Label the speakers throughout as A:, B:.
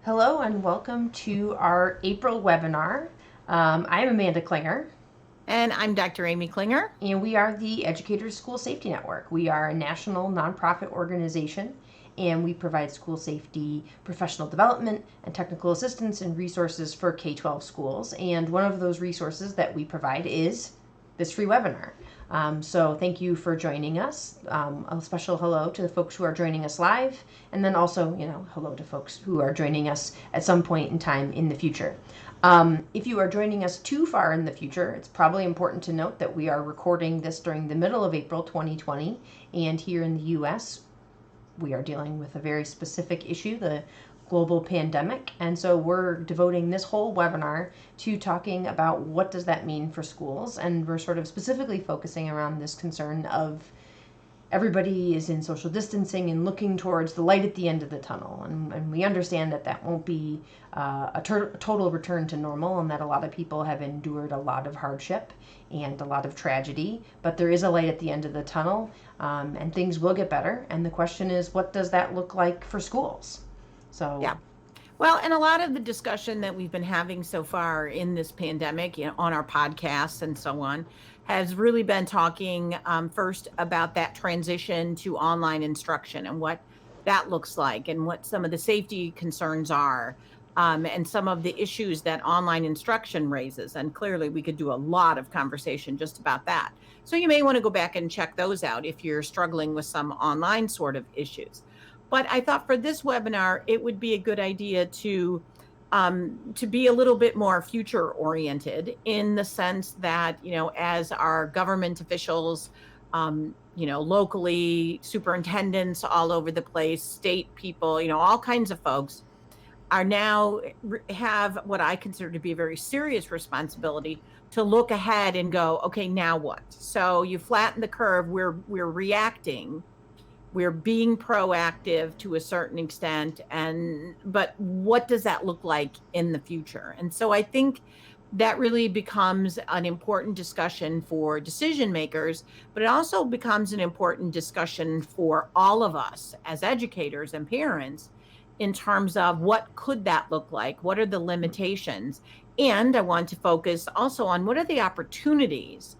A: Hello and welcome to our April webinar. I'm Amanda Klinger,
B: And I'm Dr. Amy Klinger.
A: and we are the Educators School Safety Network. We are a national nonprofit organization, and we provide school safety professional development and technical assistance and resources for K-12 schools. And one of those resources that we provide is this free webinar. So thank you for joining us. A special hello to the folks who are joining us live, and then also, hello to folks who are joining us at some point in time in the future. If you are joining us too far in the future, it's probably important to note that we are recording this during the middle of April 2020, and here in the U.S., we are dealing with a very specific issue, the global pandemic. And so we're devoting this whole webinar to talking about what does that mean for schools. And we're sort of specifically focusing around this concern of everybody is in social distancing and looking towards the light at the end of the tunnel. And we understand that that won't be a total return to normal, and that a lot of people have endured a lot of hardship and a lot of tragedy. But there is a light at the end of the tunnel, and things will get better. And the question is, what does that look like for schools? So
B: Yeah. Well, and a lot of the discussion that we've been having so far in this pandemic, on our podcasts and so on, has really been talking first about that transition to online instruction and what that looks like and what some of the safety concerns are, and some of the issues that online instruction raises. And clearly, we could do a lot of conversation just about that. So you may want to go back and check those out if you're struggling with some online sort of issues. But I thought for this webinar, it would be a good idea to be a little bit more future oriented, in the sense that, as our government officials, locally, superintendents all over the place, state people, all kinds of folks are now have what I consider to be a very serious responsibility to look ahead and go, okay, now what? So you flatten the curve. We're reacting, we're being proactive to a certain extent, but what does that look like in the future? And so I think that really becomes an important discussion for decision makers, but it also becomes an important discussion for all of us as educators and parents, in terms of what could that look like? What are the limitations? And I want to focus also on what are the opportunities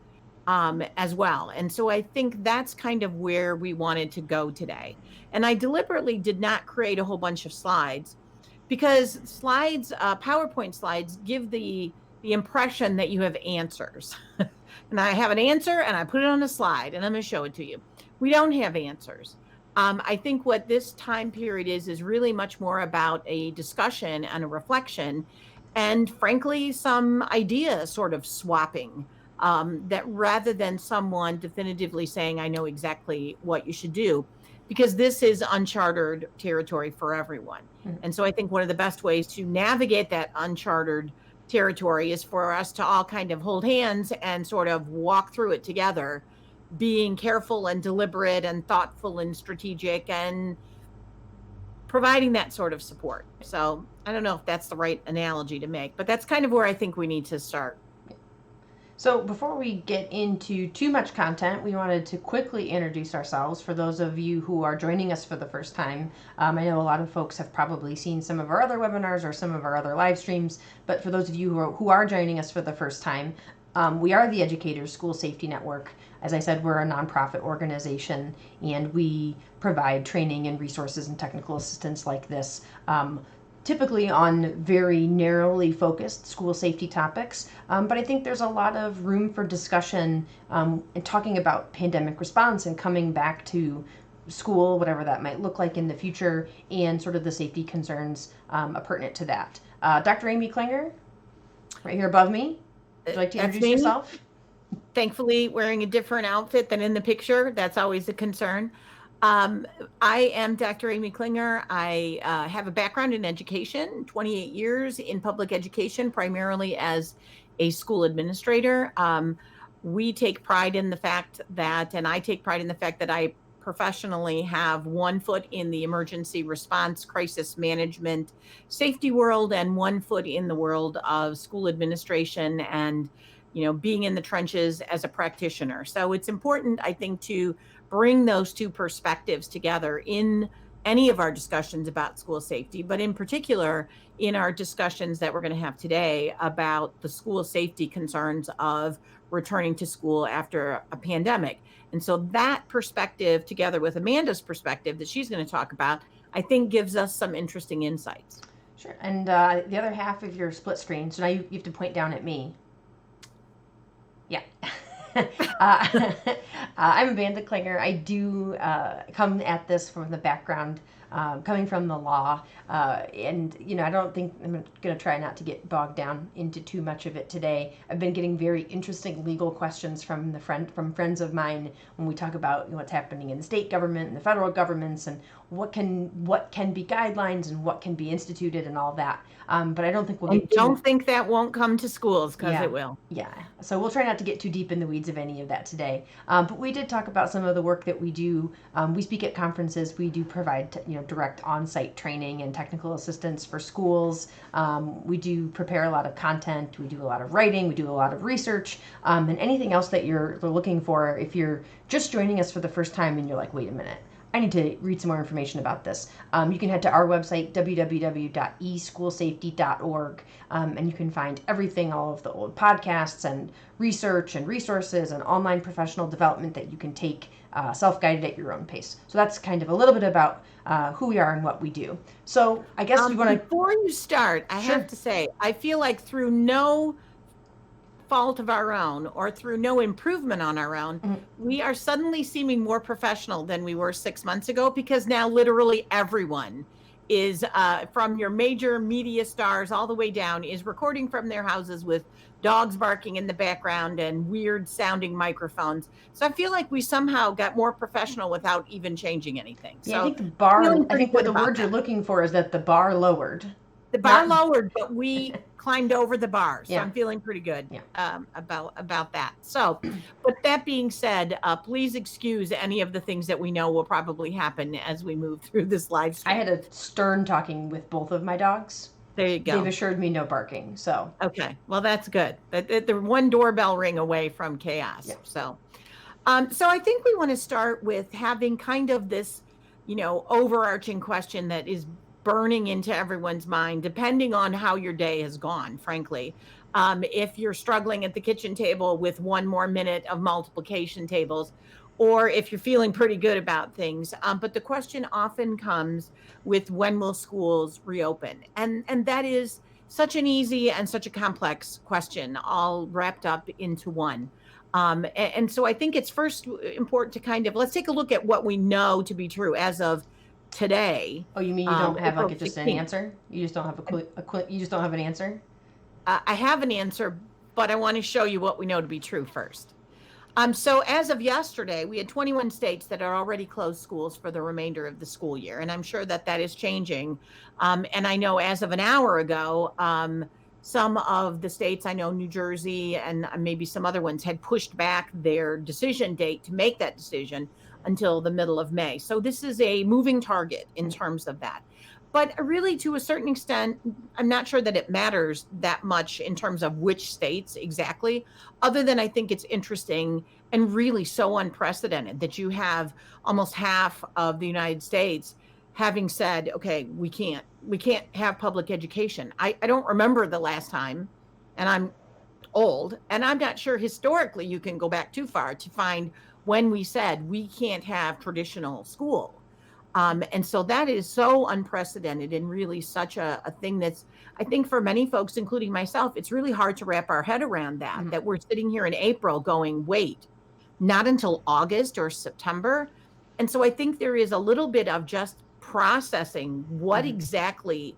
B: as well. And so I think that's kind of where we wanted to go today. And I deliberately did not create a whole bunch of slides, because PowerPoint slides, give the impression that you have answers. And I have an answer and I put it on a slide and I'm going to show it to you. We don't have answers. I think what this time period is really much more about a discussion and a reflection, and frankly, some idea sort of swapping, that rather than someone definitively saying, I know exactly what you should do, because this is uncharted territory for everyone. Mm-hmm. And so I think one of the best ways to navigate that uncharted territory is for us to all kind of hold hands and sort of walk through it together, being careful and deliberate and thoughtful and strategic, and providing that sort of support. So I don't know if that's the right analogy to make, but that's kind of where I think we need to start.
A: So before we get into too much content, we wanted to quickly introduce ourselves for those of you who are joining us for the first time. I know a lot of folks have probably seen some of our other webinars or some of our other live streams, but for those of you who are joining us for the first time, we are the Educators School Safety Network. As I said, we're a nonprofit organization, and we provide training and resources and technical assistance like this, typically on very narrowly focused school safety topics. But I think there's a lot of room for discussion in talking about pandemic response and coming back to school, whatever that might look like in the future, and sort of the safety concerns pertinent to that. Dr. Amy Klinger, right here above me. Would you like to introduce yourself?
B: Thankfully, wearing a different outfit than in the picture. That's always a concern. I am Dr. Amy Klinger. I have a background in education, 28 years in public education, primarily as a school administrator. We take pride in the fact that, and I take pride in the fact that I professionally have one foot in the emergency response, crisis management, safety world, and one foot in the world of school administration and, being in the trenches as a practitioner. So it's important, I think, to bring those two perspectives together in any of our discussions about school safety, but in particular in our discussions that we're going to have today about the school safety concerns of returning to school after a pandemic. And so that perspective, together with Amanda's perspective that she's going to talk about, I think gives us some interesting insights.
A: Sure. And the other half of your split screen, so now you have to point down at me. Yeah. I'm Amanda Klinger. I do come at this from the background, coming from the law, and I don't think I'm going to try not to get bogged down into too much of it today. I've been getting very interesting legal questions from friends of mine when we talk about what's happening in the state government and the federal governments, and what can be guidelines and what can be instituted and all that. But I don't think we'll
B: And
A: get
B: don't think that won't come to schools, because
A: Yeah.
B: it will.
A: Yeah, so we'll try not to get too deep in the weeds of any of that today. But we did talk about some of the work that we do. We speak at conferences. We do provide direct on-site training and technical assistance for schools. We do prepare a lot of content. We do a lot of writing. We do a lot of research, and anything else that you're looking for. If you're just joining us for the first time and you're like, wait a minute, I need to read some more information about this. You can head to our website, www.eschoolsafety.org, and you can find everything, all of the old podcasts and research and resources and online professional development that you can take self-guided at your own pace. So that's kind of a little bit about who we are and what we do. So I guess we want to...
B: Before you start, I have to say, I feel like through no fault of our own or through no improvement on our own, we are suddenly seeming more professional than we were 6 months ago, because now literally everyone is, from your major media stars all the way down, is recording from their houses with dogs barking in the background and weird sounding microphones. So I feel like we somehow got more professional without even changing anything.
A: Yeah,
B: So
A: I think the bar, I think what the word
B: that.
A: you're looking for is that the bar lowered.
B: The bar lowered, but we climbed over the bar. So
A: Yeah.
B: I'm feeling pretty good about that. So, but that being said, please excuse any of the things that we know will probably happen as we move through this live stream.
A: I had a stern talking with both of my dogs.
B: There you go.
A: They've assured me no barking. So
B: okay, well that's good. They're one doorbell ring away from chaos. Yeah. So I think we want to start with having kind of this, overarching question that is burning into everyone's mind, depending on how your day has gone, frankly. If you're struggling at the kitchen table with one more minute of multiplication tables, or if you're feeling pretty good about things. But the question often comes with, when will schools reopen? And that is such an easy and such a complex question, all wrapped up into one. And so I think it's first important to let's take a look at what we know to be true as of today.
A: Oh, you mean you don't have just an answer? You just don't have you just don't have an answer?
B: I have an answer, but I want to show you what we know to be true first. So as of yesterday, we had 21 states that are already closed schools for the remainder of the school year. And I'm sure that is changing. And I know as of an hour ago, some of the states, I know New Jersey and maybe some other ones, had pushed back their decision date to make that decision until the middle of May. So this is a moving target in terms of that. But really, to a certain extent, I'm not sure that it matters that much in terms of which states exactly, other than I think it's interesting and really so unprecedented that you have almost half of the United States having said, okay, we can't have public education. I don't remember the last time, and I'm old, and I'm not sure historically you can go back too far to find when we said we can't have traditional school. And so that is so unprecedented and really such a thing that's, I think for many folks, including myself, it's really hard to wrap our head around that, that we're sitting here in April going, wait, not until August or September. And so I think there is a little bit of just processing what exactly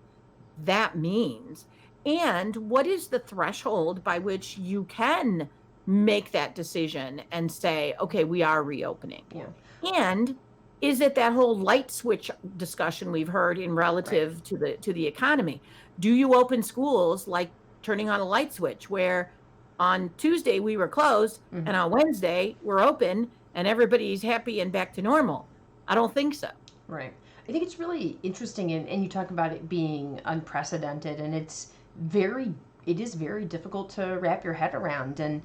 B: that means. And what is the threshold by which you can make that decision and say, okay, we are reopening?
A: Yeah.
B: And is it that whole light switch discussion we've heard in relative to the economy? Do you open schools like turning on a light switch, where on Tuesday we were closed and on Wednesday we're open and everybody's happy and back to normal? I don't think so.
A: Right. I think it's really interesting, and you talk about it being unprecedented, and it is very difficult to wrap your head around. And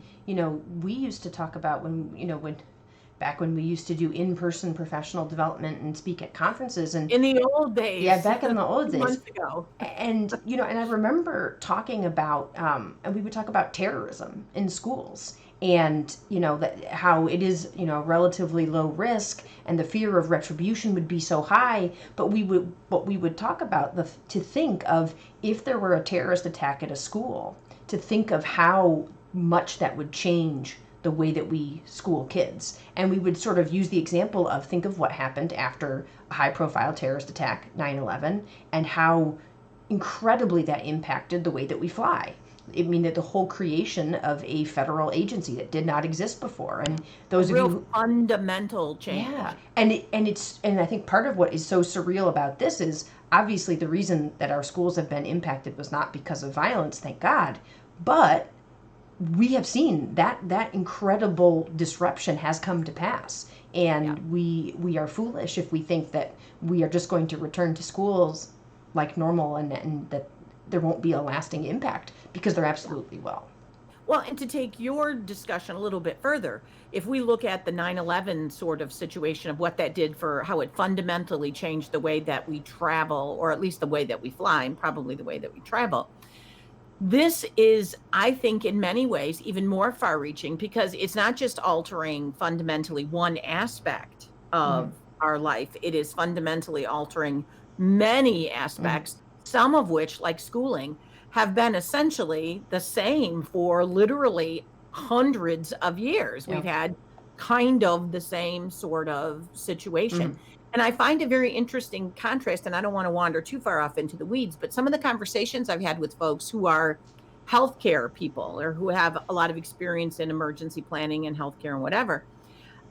A: we used to talk about when back when we used to do in-person professional development and speak at conferences. And
B: In the old
A: yeah,
B: days,
A: back in the old days.
B: months ago.
A: And, and I remember talking about, and we would talk about terrorism in schools, and, that how it is, relatively low risk, and the fear of retribution would be so high. But we would talk about to think of, if there were a terrorist attack at a school, to think of how much that would change the way that we school kids. And we would sort of use the example of, think of what happened after a high profile terrorist attack, 9/11, and how incredibly that impacted the way that we fly. I mean, that the whole creation of a federal agency that did not exist before. And those
B: Real
A: of you
B: fundamental change.
A: Yeah. And I think part of what is so surreal about this is, obviously the reason that our schools have been impacted was not because of violence, thank God, but we have seen that incredible disruption has come to pass. And we are foolish if we think that we are just going to return to schools like normal, and that there won't be a lasting impact, because there absolutely will.
B: Well, and to take your discussion a little bit further, if we look at the 9/11 sort of situation of what that did for how it fundamentally changed the way that we travel, or at least the way that we fly, and probably the way that we travel, this is, I think, in many ways, even more far reaching, because it's not just altering fundamentally one aspect of our life. It is fundamentally altering many aspects, some of which, like schooling, have been essentially the same for literally hundreds of years.
A: Yeah.
B: We've had kind of the same sort of situation. And I find a very interesting contrast, and I don't want to wander too far off into the weeds, but some of the conversations I've had with folks who are healthcare people, or who have a lot of experience in emergency planning and healthcare and whatever,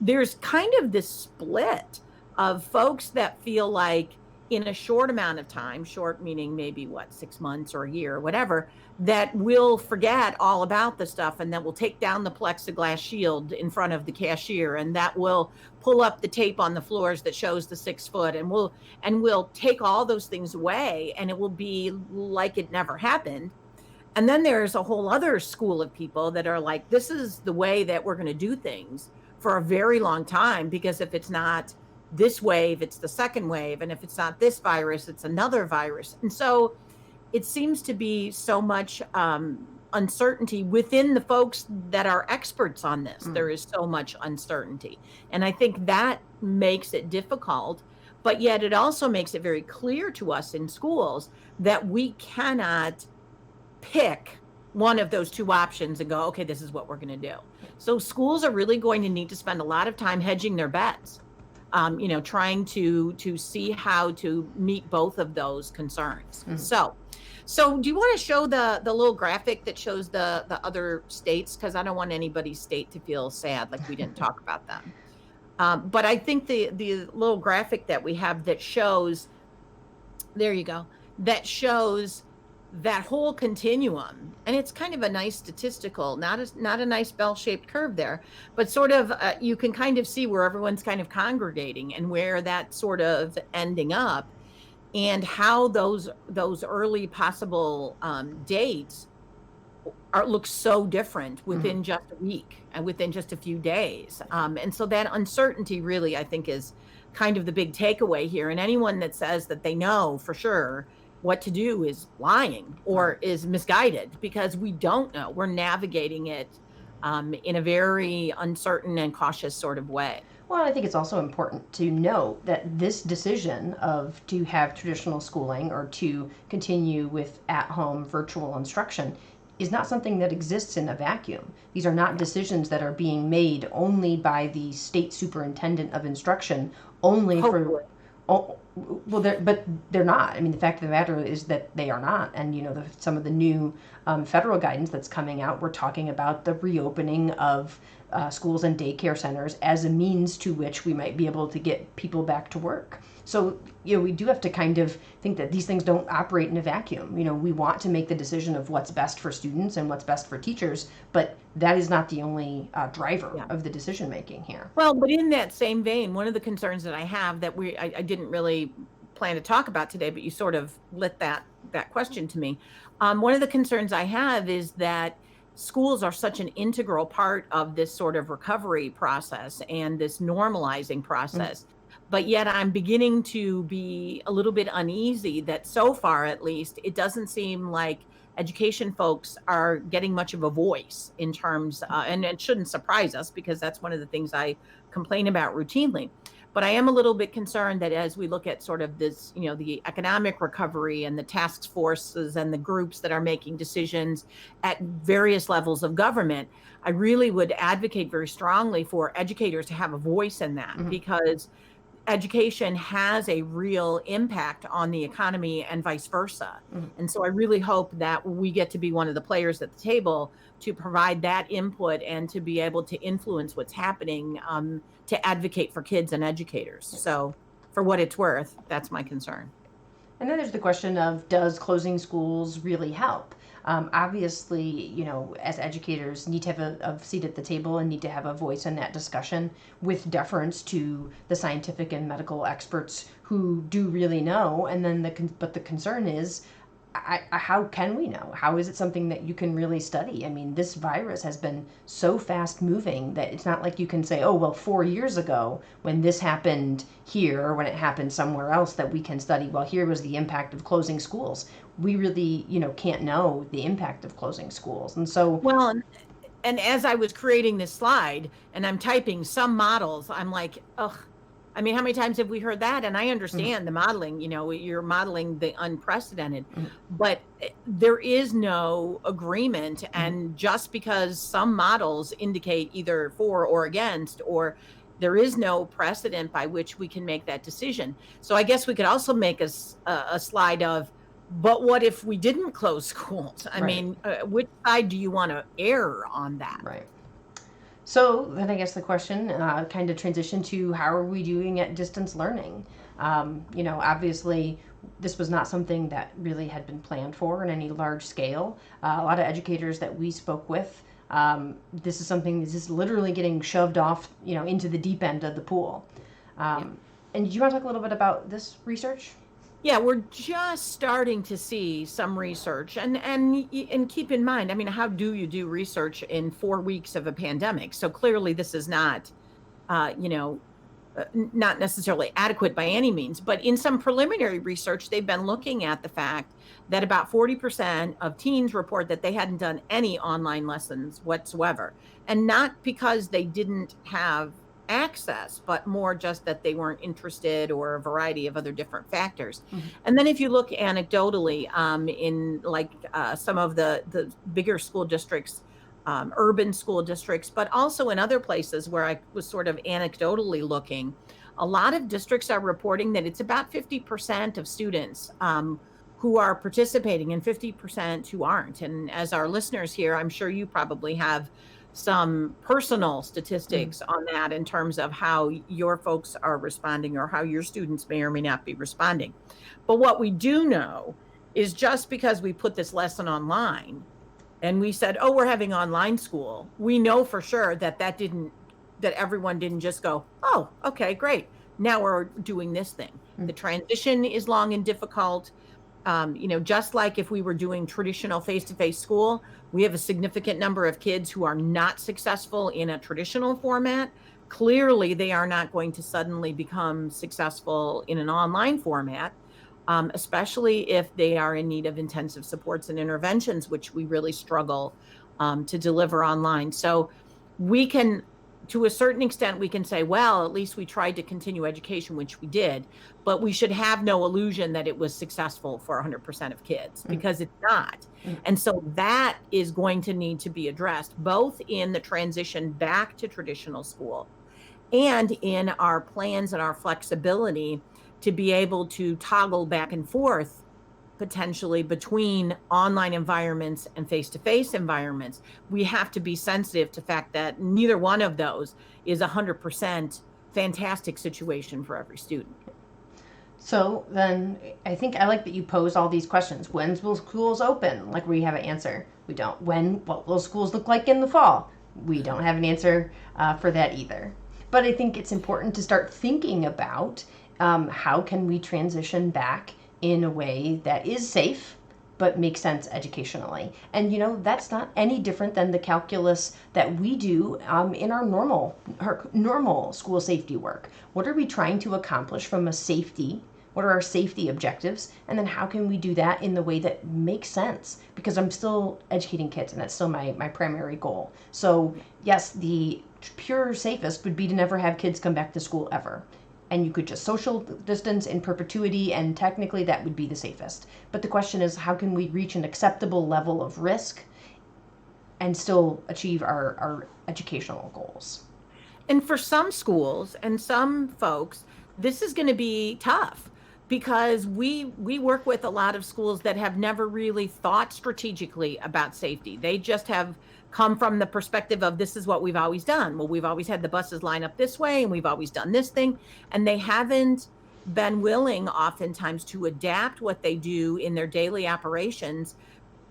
B: there's kind of this split of folks that feel like, in a short amount of time, short meaning maybe 6 months or a year or whatever, that we'll forget all about the stuff, and that we'll take down the plexiglass shield in front of the cashier, and that will pull up the tape on the floors that shows the 6 foot, and we'll take all those things away, and it will be like it never happened. And then there's a whole other school of people that are like, this is the way that we're going to do things for a very long time, because if it's not this wave, it's the second wave, and if it's not this virus, it's another virus. And so it seems to be so much uncertainty within the folks that are experts on this. There is so much uncertainty, and I think that makes it difficult, but yet it also makes it very clear to us in schools that we cannot pick one of those two options and go, okay, this is what we're going to do. So schools are really going to need to spend a lot of time hedging their bets, trying to see how to meet both of those concerns. So do you want to show the little graphic that shows the other states? Because I don't want anybody's state to feel sad like we didn't talk about them. But I think the little graphic that we have that shows, there you go, that shows that whole continuum, and it's kind of a nice statistical, not a nice bell-shaped curve there, but sort of you can kind of see where everyone's kind of congregating and where that's sort of ending up, and how those early possible dates look so different within just a week and within just a few days. And so that uncertainty really, I think, is kind of the big takeaway here. And anyone that says that they know for sure what to do is lying or is misguided, because we don't know. We're navigating it in a very uncertain and cautious sort of way.
A: Well, I think it's also important to note that this decision to have traditional schooling or to continue with at-home virtual instruction is not something that exists in a vacuum. These are not decisions that are being made only by the state superintendent of instruction, only
B: Hopefully.
A: but they're not. I mean, the fact of the matter is that they are not. And some of the new federal guidance that's coming out, we're talking about the reopening of schools and daycare centers as a means to which we might be able to get people back to work. So we do have to kind of think that these things don't operate in a vacuum. We want to make the decision of what's best for students and what's best for teachers, but that is not the only driver of the decision making here.
B: Well, but in that same vein, one of the concerns that I have that I didn't really plan to talk about today, but you sort of lit that question to me. One of the concerns I have is that schools are such an integral part of this sort of recovery process and this normalizing
A: Mm.
B: process. But yet I'm beginning to be a little bit uneasy that so far, at least, it doesn't seem like education folks are getting much of a voice in terms, and it shouldn't surprise us because that's one of the things I complain about routinely. But I am a little bit concerned that as we look at sort of this, the economic recovery and the task forces and the groups that are making decisions at various levels of government, I really would advocate very strongly for educators to have a voice in that,
A: Mhm.
B: because education has a real impact on the economy and vice versa.
A: Mhm.
B: And so I really hope that we get to be one of the players at the table to provide that input and to be able to influence what's happening, to advocate for kids and educators. So, for what it's worth, that's my concern.
A: And then there's the question of, does closing schools really help? Obviously, as educators, need to have a seat at the table and need to have a voice in that discussion with deference to the scientific and medical experts who do really know. And then but the concern is, how can we know? How is it something that you can really study? I mean, this virus has been so fast moving that it's not like you can say, oh, well, 4 years ago when this happened here or when it happened somewhere else, that we can study, well, here was the impact of closing schools. We really, can't know the impact of closing schools. And so,
B: Well, and as I was creating this slide and I'm typing some models, I'm like, ugh. I mean, how many times have we heard that? And I
A: mm,
B: understand the modeling, you're modeling the unprecedented,
A: mm,
B: but there is no agreement.
A: mm,
B: And just because some models indicate either for or against, or there is no precedent by which we can make that decision. So I guess we could also make a slide of, but what if we didn't close schools? I
A: right,
B: mean, which side do you want to err on that?
A: right. So then I guess the question kind of transition to, how are we doing at distance learning? Obviously, this was not something that really had been planned for in any large scale. A lot of educators that we spoke with, this is something this is literally getting shoved off, into the deep end of the pool.
B: Yeah.
A: And do you want to talk a little bit about this research?
B: Yeah, we're just starting to see some research, and keep in mind, I mean, how do you do research in 4 weeks of a pandemic? So clearly this is not, uh, you know, not necessarily adequate by any means, but in some preliminary research, they've been looking at the fact that about 40% of teens report that they hadn't done any online lessons whatsoever. And not because they didn't have access, but more just that they weren't interested, or a variety of other different factors.
A: Mm-hmm.
B: And then if you look anecdotally, in like some of the bigger school districts, urban school districts, but also in other places where I was sort of anecdotally looking, a lot of districts are reporting that it's about 50% of students, who are participating and 50% who aren't. And as our listeners here, I'm sure you probably have some personal
A: Mm-hmm.
B: statistics on that in terms of how your folks are responding or how your students may or may not be responding. But what we do know is, just because we put this lesson online and we said, oh, we're having online school, we know for sure that that everyone didn't just go, oh, okay, great, now we're doing this thing. The transition is long and difficult. Just like if we were doing traditional face-to-face school, we have a significant number of kids who are not successful in a traditional format. Clearly they are not going to suddenly become successful in an online format, especially if they are in need of intensive supports and interventions, which we really struggle, to deliver online. So we can, to a certain extent, we can say, well, at least we tried to continue education, which we did, but we should have no illusion that it was successful for 100% of kids,
A: Mm-hmm.
B: because it's not. And so that is going to need to be addressed, both in the transition back to traditional school and in our plans and our flexibility to be able to toggle back and forth potentially between online environments and face-to-face environments. We have to be sensitive to the fact that neither one of those is 100% fantastic situation for every student.
A: So then I think I like that you pose all these questions. When will schools open? Like, we have an answer. We don't. What will schools look like in the fall? We don't have an answer for that either. But I think it's important to start thinking about, how can we transition back in a way that is safe but make sense educationally. And that's not any different than the calculus that we do in our normal school safety work. What are we trying to accomplish from a safety? What are our safety objectives? And then how can we do that in the way that makes sense? Because I'm still educating kids, and that's still my primary goal. So yes, the pure safest would be to never have kids come back to school ever. And you could just social distance in perpetuity, and technically that would be the safest. But the question is, how can we reach an acceptable level of risk and still achieve our educational goals?
B: And for some schools and some folks, this is going to be tough because we work with a lot of schools that have never really thought strategically about safety. They just have come from the perspective of this is what we've always done. Well, we've always had the buses line up this way and we've always done this thing. And they haven't been willing oftentimes to adapt what they do in their daily operations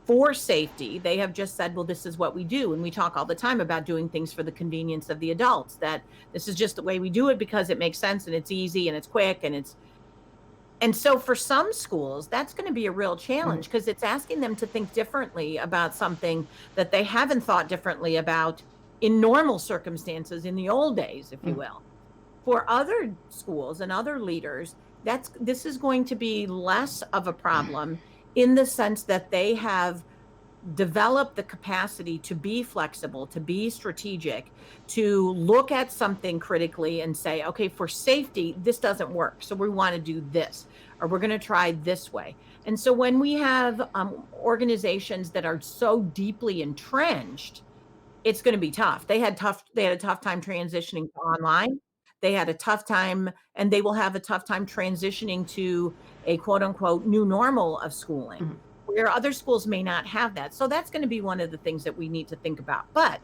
B: for safety. They have just said, well, this is what we do. And we talk all the time about doing things for the convenience of the adults, that this is just the way we do it because it makes sense and it's easy and it's quick and so for some schools, that's going to be a real challenge because it's asking them to think differently about something that they haven't thought differently about in normal circumstances in the old days, if you will. For other schools and other leaders, this is going to be less of a problem in the sense that they have develop the capacity to be flexible, to be strategic, to look at something critically and say, okay, for safety, this doesn't work. So we want to do this, or we're going to try this way. And so when we have organizations that are so deeply entrenched, it's going to be tough. They had a tough time transitioning to online. They had a tough time, and they will have a tough time transitioning to a quote unquote new normal of schooling, where other schools may not have that. So that's going to be one of the things that we need to think about. But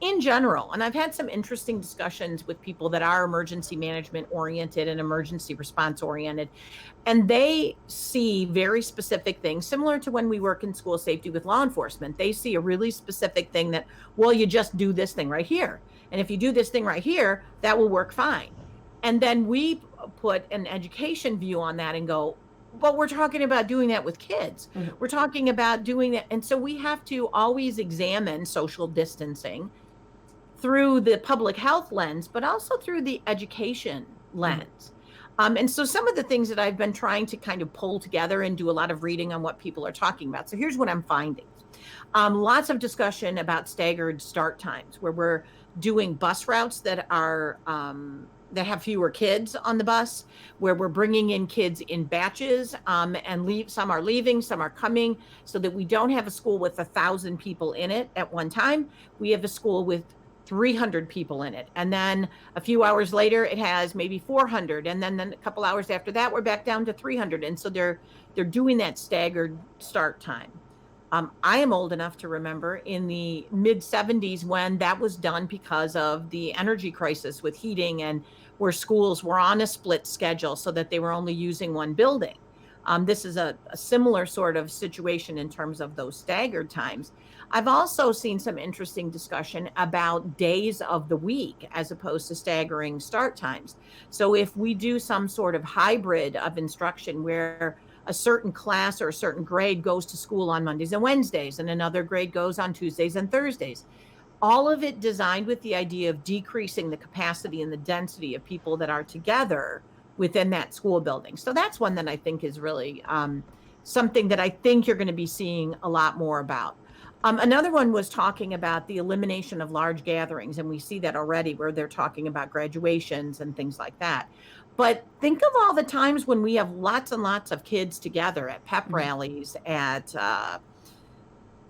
B: in general, and I've had some interesting discussions with people that are emergency management oriented and emergency response oriented, and they see very specific things similar to when we work in school safety with law enforcement. They see a really specific thing that, well, you just do this thing right here. And if you do this thing right here, that will work fine. And then we put an education view on that and go, but we're talking about doing that with kids. We're talking about doing that. And so we have to always examine social distancing through the public health lens, but also through the education lens. And so some of the things that I've been trying to kind of pull together and do a lot of reading on what people are talking about. So here's what I'm finding. Lots of discussion about staggered start times, where we're doing bus routes that are that have fewer kids on the bus, where we're bringing in kids in batches and some are leaving, some are coming, so that we don't have a school with 1,000 people in it at one time. We have a school with 300 people in it. And then a few hours later, it has maybe 400. And then a couple hours after that, we're back down to 300. And so they're doing that staggered start time. I am old enough to remember in the mid 70s when that was done because of the energy crisis with heating, and where schools were on a split schedule so that they were only using one building. This is a similar sort of situation in terms of those staggered times. I've also seen some interesting discussion about days of the week as opposed to staggering start times. So if we do some sort of hybrid of instruction where a certain class or a certain grade goes to school on Mondays and Wednesdays, and another grade goes on Tuesdays and Thursdays, all of it designed with the idea of decreasing the capacity and the density of people that are together within that school building. So that's one that I think is really something that I think you're going to be seeing a lot more about. Another one was talking about the elimination of large gatherings, and we see that already where they're talking about graduations and things like that. But think of all the times when we have lots and lots of kids together at pep rallies, at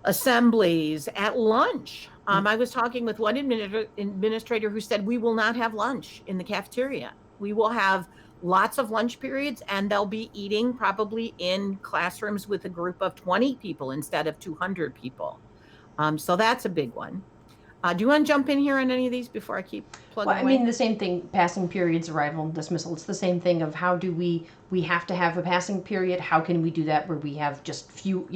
B: assemblies, at lunch. I was talking with one administrator who said, we will not have lunch in the cafeteria. We will have lots of lunch periods, and they'll be eating probably in classrooms with a group of 20 people instead of 200 people. So that's a big one. Do you want to jump in here on any of these before I keep plugging
A: Well, I
B: away?
A: mean, the same thing, passing periods, arrival and dismissal. It's the same thing of how do we have to have a passing period. How can we do that where we have just few,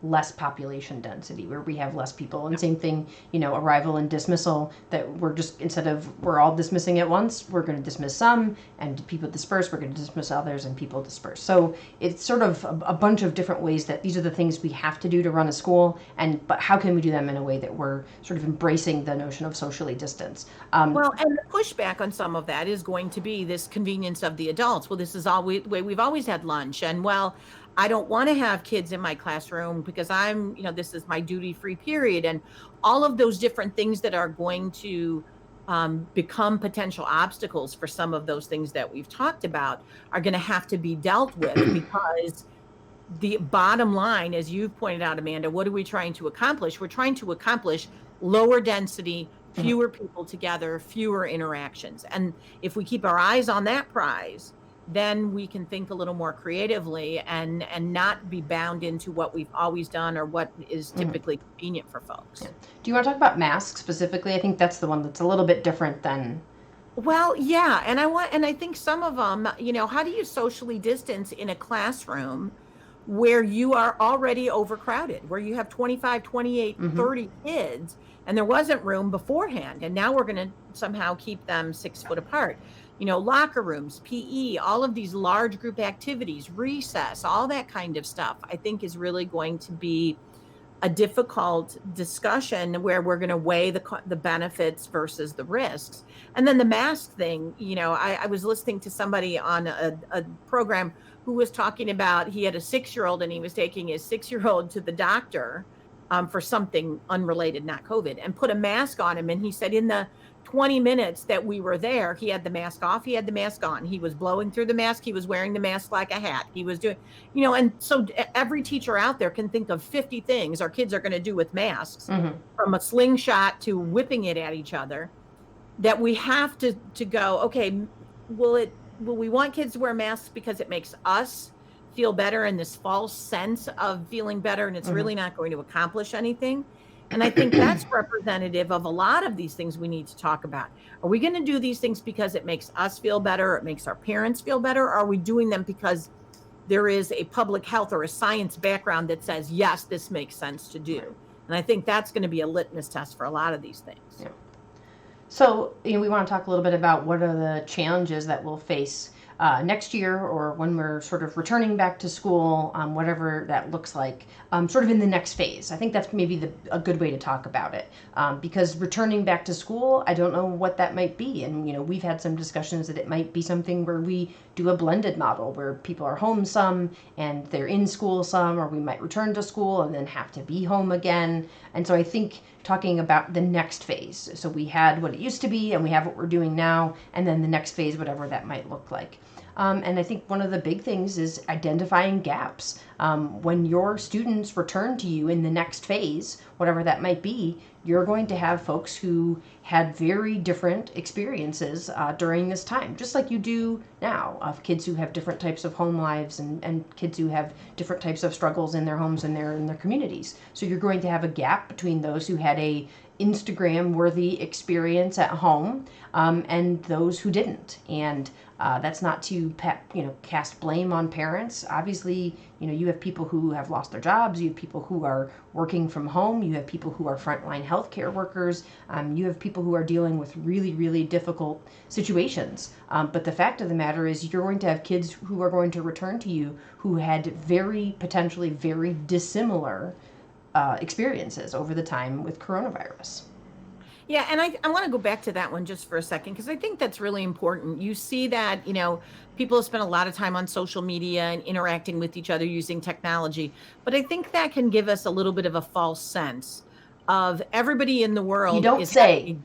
A: less population density, where we have less people? And same thing, arrival and dismissal, that we're just, instead of we're all dismissing at once, we're going to dismiss some, and people disperse, we're going to dismiss others, and people disperse. So it's sort of a bunch of different ways that these are the things we have to do to run a school, but how can we do them in a way that we're sort of embracing the notion of socially distance?
B: Well, and the pushback on some of that is going to be this convenience of the adults. Well, this is all the way we've always had lunch. And well, I don't want to have kids in my classroom because this is my duty-free period. And all of those different things that are going to become potential obstacles for some of those things that we've talked about are going to have to be dealt with, because the bottom line, as you've pointed out, Amanda, what are we trying to accomplish? We're trying to accomplish lower density, fewer people together, fewer interactions. And if we keep our eyes on that prize, then we can think a little more creatively and not be bound into what we've always done or what is typically convenient for folks.
A: Yeah. Do you want to talk about masks specifically? I think that's the one that's a little bit different than.
B: Well, yeah, and I think some of them, how do you socially distance in a classroom where you are already overcrowded, where you have 25, 28, 30 kids, and there wasn't room beforehand, and now we're going to somehow keep them 6 foot apart? Locker rooms, PE, all of these large group activities, recess, all that kind of stuff, I think is really going to be a difficult discussion where we're going to weigh the benefits versus the risks. And then the mask thing, I was listening to somebody on a program who was talking about, he had a 6-year-old and he was taking his 6-year-old to the doctor for something unrelated, not COVID, and put a mask on him. And he said in the 20 minutes that we were there, he had the mask off, he had the mask on, he was blowing through the mask, he was wearing the mask like a hat, he was doing, and so every teacher out there can think of 50 things our kids are going to do with masks, from a slingshot to whipping it at each other, that we have to go, okay, will we want kids to wear masks because it makes us feel better in this false sense of feeling better, and it's really not going to accomplish anything? And I think that's representative of a lot of these things we need to talk about. Are we going to do these things because it makes us feel better, or it makes our parents feel better? Or are we doing them because there is a public health or a science background that says, yes, this makes sense to do? And I think that's going to be a litmus test for a lot of these things.
A: Yeah. So, we want to talk a little bit about what are the challenges that we'll face next year, or when we're sort of returning back to school, whatever that looks like, sort of in the next phase. I think that's maybe a good way to talk about it, because returning back to school, I don't know what that might be. And, we've had some discussions that it might be something where we do a blended model where people are home some and they're in school some, or we might return to school and then have to be home again. And so I think talking about the next phase. So we had what it used to be, and we have what we're doing now, and then the next phase, whatever that might look like. And I think one of the big things is identifying gaps. When your students return to you in the next phase, whatever that might be, you're going to have folks who had very different experiences during this time, just like you do now, of kids who have different types of home lives, and kids who have different types of struggles in their homes and in their communities. So you're going to have a gap between those who had a Instagram-worthy experience at home and those who didn't. And that's not to cast blame on parents. Obviously, you have people who have lost their jobs, you have people who are working from home, you have people who are frontline healthcare workers, you have people who are dealing with really, really difficult situations. But the fact of the matter is, you're going to have kids who are going to return to you who had potentially very dissimilar experiences over the time with coronavirus.
B: Yeah, and I want to go back to that one just for a second, because I think that's really important. You see that, people have spent a lot of time on social media and interacting with each other using technology, but I think that can give us a little bit of a false sense of everybody in the world.
A: You don't say.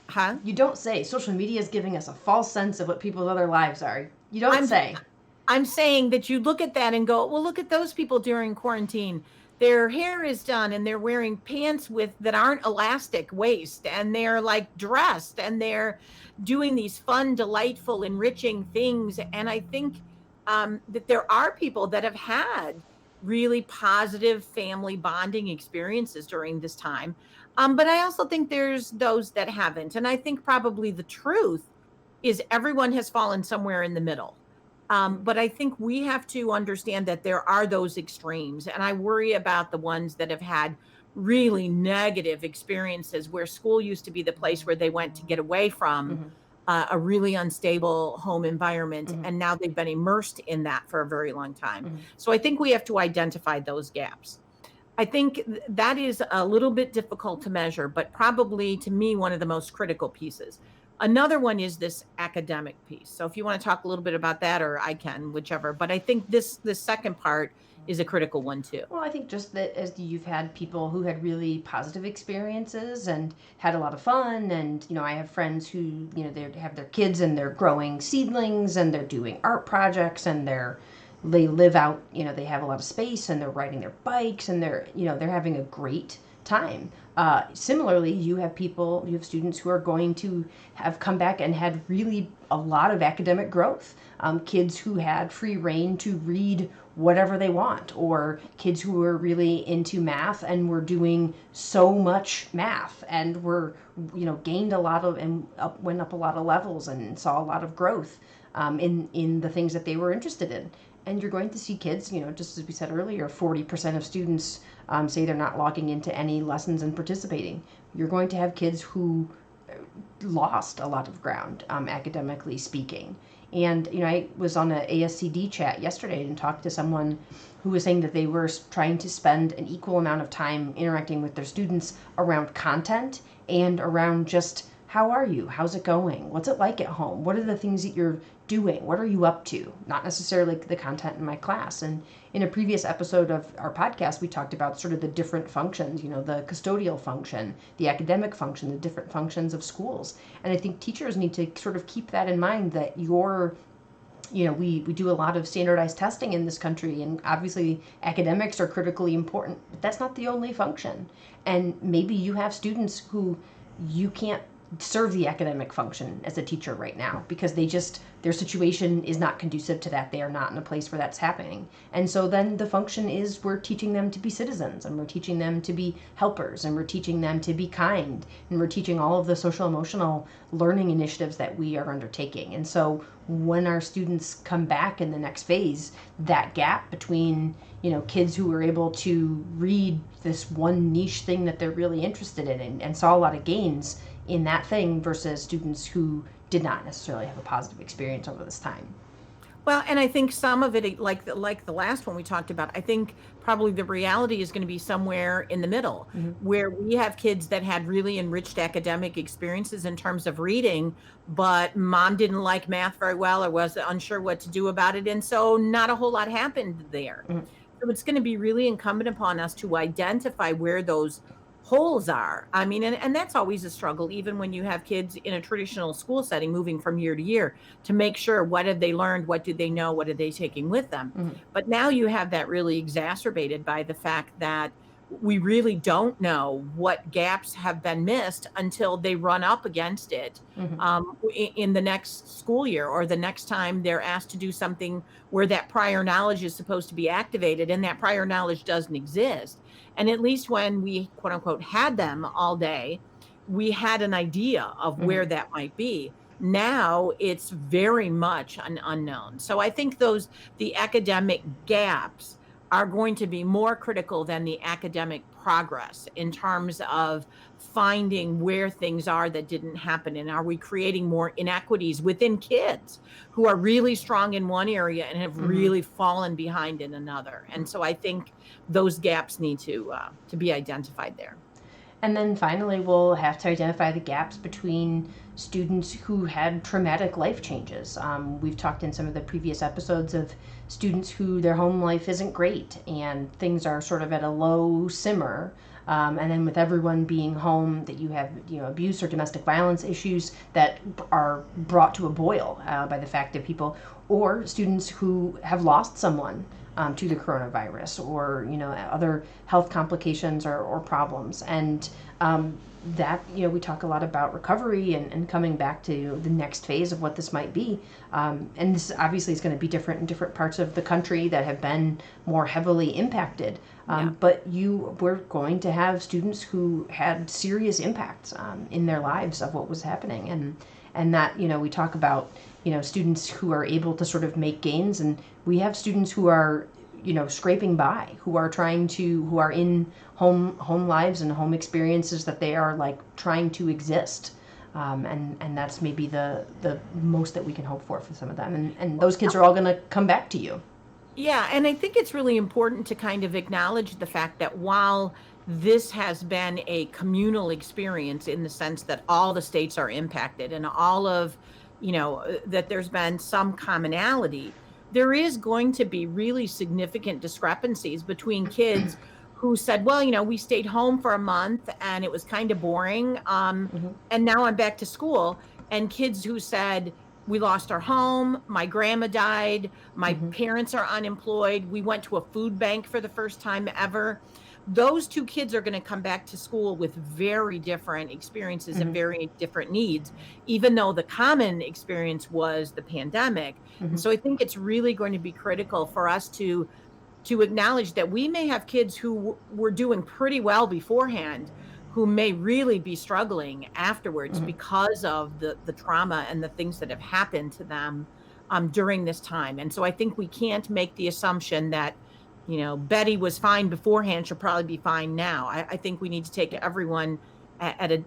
B: Huh?
A: You don't say. Social media is giving us a false sense of what people's other lives are. You don't say.
B: I'm saying that you look at that and go, well, look at those people during quarantine. Their hair is done and they're wearing pants that aren't elastic waist, and they're like dressed, and they're doing these fun, delightful, enriching things. And I think that there are people that have had really positive family bonding experiences during this time. But I also think there's those that haven't. And I think probably the truth is everyone has fallen somewhere in the middle.
A: Mm-hmm.
B: But I think we have to understand that there are those extremes. And I worry about the ones that have had really negative experiences where school used to be the place where they went to get away from
A: Mm-hmm.
B: a really unstable home environment.
A: Mm-hmm.
B: And now they've been immersed in that for a very long time.
A: Mm-hmm.
B: So I think we have to identify those gaps. I think that is a little bit difficult to measure, but probably to me, one of the most critical pieces. Another one is this academic piece. So if you want to talk a little bit about that, or I can, whichever. But I think this second part is a critical one too.
A: Well, I think just that as you've had people who had really positive experiences and had a lot of fun, and I have friends who they have their kids and they're growing seedlings and they're doing art projects and they live out, they have a lot of space and they're riding their bikes and they're having a great time. Similarly, you have students who are going to have come back and had really a lot of academic growth. Kids who had free reign to read whatever they want, or kids who were really into math and were doing so much math and were gained a lot of and went up a lot of levels and saw a lot of growth in the things that they were interested in. And you're going to see kids, just as we said earlier, 40% of students say they're not logging into any lessons and participating. You're going to have kids who lost a lot of ground, academically speaking. And I was on an ASCD chat yesterday and talked to someone who was saying that they were trying to spend an equal amount of time interacting with their students around content and around just how are you? How's it going? What's it like at home? What are the things that you're doing? What are you up to? Not necessarily the content in my class. And in a previous episode of our podcast, we talked about sort of the different functions, the custodial function, the academic function, the different functions of schools. And I think teachers need to sort of keep that in mind, that we do a lot of standardized testing in this country, and obviously academics are critically important, but that's not the only function. And maybe you have students who you can't serve the academic function as a teacher right now because their situation is not conducive to that. They are not in a place where that's happening. And so then the function is we're teaching them to be citizens, and we're teaching them to be helpers, and we're teaching them to be kind, and we're teaching all of the social emotional learning initiatives that we are undertaking. And so when our students come back in the next phase, that gap between kids who were able to read this one niche thing that they're really interested in and saw a lot of gains in that thing versus students who did not necessarily have a positive experience over this time.
B: Well, and I think some of it, like the last one we talked about, I think probably the reality is going to be somewhere in the middle, where we have kids that had really enriched academic experiences in terms of reading, but mom didn't like math very well or was unsure what to do about it, and so not a whole lot happened there. So it's going to be really incumbent upon us to identify where those holes are. I mean, and that's always a struggle, even when you have kids in a traditional school setting moving from year to year, to make sure what have they learned, what do they know, what are they taking with them. But now you have that really exacerbated by the fact that we really don't know what gaps have been missed until they run up against it in the next school year, or the next time they're asked to do something where that prior knowledge is supposed to be activated and that prior knowledge doesn't exist. And at least when we, quote unquote, had them all day, we had an idea of where that might be. Now it's very much an unknown. So I think the academic gaps are going to be more critical than the academic progress in terms of finding where things are that didn't happen. And are we creating more inequities within kids who are really strong in one area and have really fallen behind in another? And so I think those gaps need to be identified there.
A: And then finally, we'll have to identify the gaps between students who had traumatic life changes. We've talked in some of the previous episodes of students who their home life isn't great and things are sort of at a low simmer. And then with everyone being home, that you have abuse or domestic violence issues that are brought to a boil by the fact that people, or students who have lost someone to the coronavirus, or other health complications or problems. And that we talk a lot about recovery and coming back to the next phase of what this might be. And this obviously is going to be different in different parts of the country that have been more heavily impacted. But we're going to have students who had serious impacts in their lives of what was happening, and that we talk about students who are able to sort of make gains, and we have students who are scraping by, who are in home lives and home experiences that they are like trying to exist. And that's maybe the most that we can hope for some of them. And those kids are all going to come back to you.
B: Yeah, and I think it's really important to kind of acknowledge the fact that while this has been a communal experience in the sense that all the states are impacted and all of, that there's been some commonality, there is going to be really significant discrepancies between kids who said, well, we stayed home for a month and it was kind of boring. And now I'm back to school. And kids who said, we lost our home, my grandma died, my parents are unemployed, we went to a food bank for the first time ever. Those two kids are going to come back to school with very different experiences and very different needs, even though the common experience was the pandemic. And so I think it's really going to be critical for us to acknowledge that we may have kids who were doing pretty well beforehand, who may really be struggling afterwards because of the trauma and the things that have happened to them during this time. And so I think we can't make the assumption that, Betty was fine beforehand, she'll probably be fine now. I think we need to take everyone at a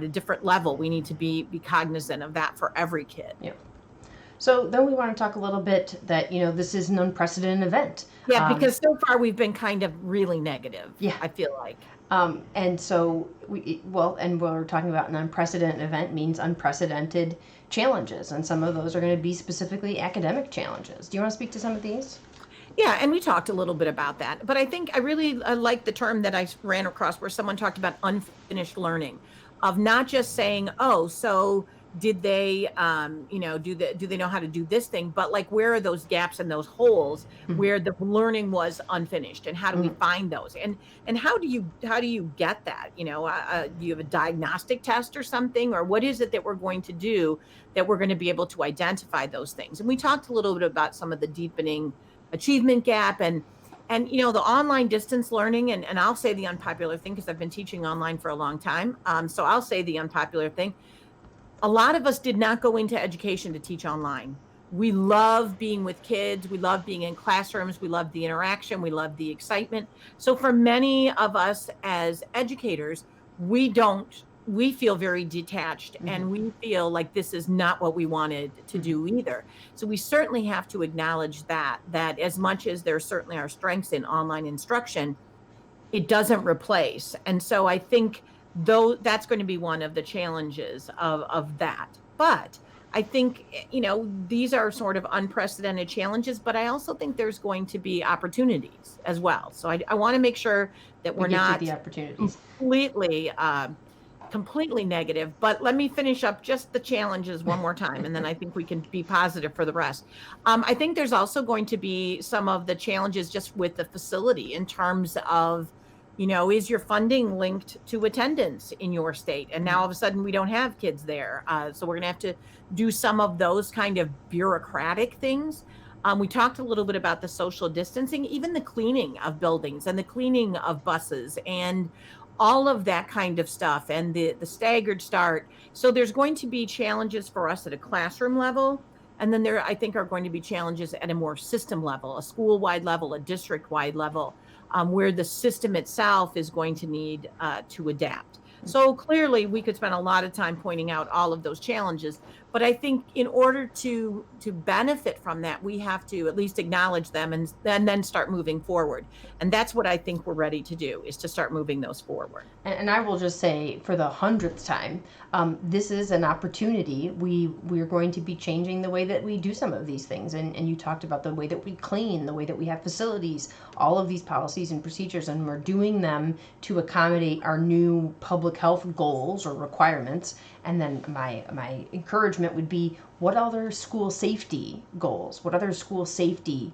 B: different level. We need to be cognizant of that for every kid.
A: Yeah. So then we want to talk a little bit that, this is an unprecedented event.
B: Yeah, because so far we've been kind of really negative, I feel like.
A: And so and we're talking about an unprecedented event means unprecedented challenges. And some of those are going to be specifically academic challenges. Do you want to speak to some of these?
B: Yeah, and we talked a little bit about that. But I think I really like the term that I ran across where someone talked about unfinished learning, of not just saying, oh, so did they, do they know how to do this thing? But like, where are those gaps and those holes where the learning was unfinished, and how do we find those? And how do you get that? Do you have a diagnostic test or something, or what is it that we're going to do that we're going to be able to identify those things? And we talked a little bit about some of the deepening achievement gap and the online distance learning, and I'll say the unpopular thing because I've been teaching online for a long time. So I'll say the unpopular thing. A lot of us did not go into education to teach online. We love being with kids. We love being in classrooms. We love the interaction. We love the excitement. So for many of us as educators, we feel very detached, and we feel like this is not what we wanted to do either. So we certainly have to acknowledge that as much as there certainly are strengths in online instruction, it doesn't replace. And so I think though that's going to be one of the challenges of that. But I think, these are sort of unprecedented challenges, but I also think there's going to be opportunities as well. So I want to make sure that we're not
A: the opportunities
B: completely negative, but let me finish up just the challenges one more time, and then I think we can be positive for the rest. I think there's also going to be some of the challenges just with the facility in terms of, is your funding linked to attendance in your state? And now all of a sudden we don't have kids there. So we're going to have to do some of those kind of bureaucratic things. We talked a little bit about the social distancing, even the cleaning of buildings and the cleaning of buses and all of that kind of stuff, and the staggered start. So there's going to be challenges for us at a classroom level. And then there, I think, are going to be challenges at a more system level, a school-wide level, a district-wide level, where the system itself is going to need to adapt. So clearly, we could spend a lot of time pointing out all of those challenges. But I think in order to benefit from that, we have to at least acknowledge them and then start moving forward. And that's what I think we're ready to do, is to start moving those forward.
A: And I will just say, for the 100th time, this is an opportunity. We're going to be changing the way that we do some of these things. And you talked about the way that we clean, the way that we have facilities, all of these policies and procedures, and we're doing them to accommodate our new public health goals or requirements. And then my encouragement would be, what other school safety goals, what other school safety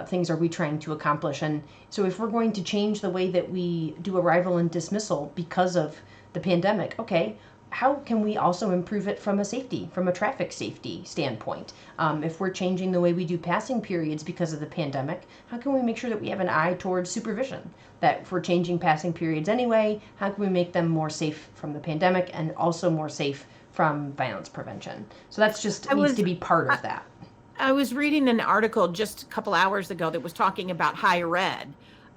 A: things are we trying to accomplish? And so if we're going to change the way that we do arrival and dismissal because of the pandemic, okay, how can we also improve it from a traffic safety standpoint? If we're changing the way we do passing periods because of the pandemic, how can we make sure that we have an eye towards supervision? That if we're changing passing periods anyway, how can we make them more safe from the pandemic and also more safe from violence prevention? So that's just needs to be part of that.
B: I was reading an article just a couple hours ago that was talking about higher ed.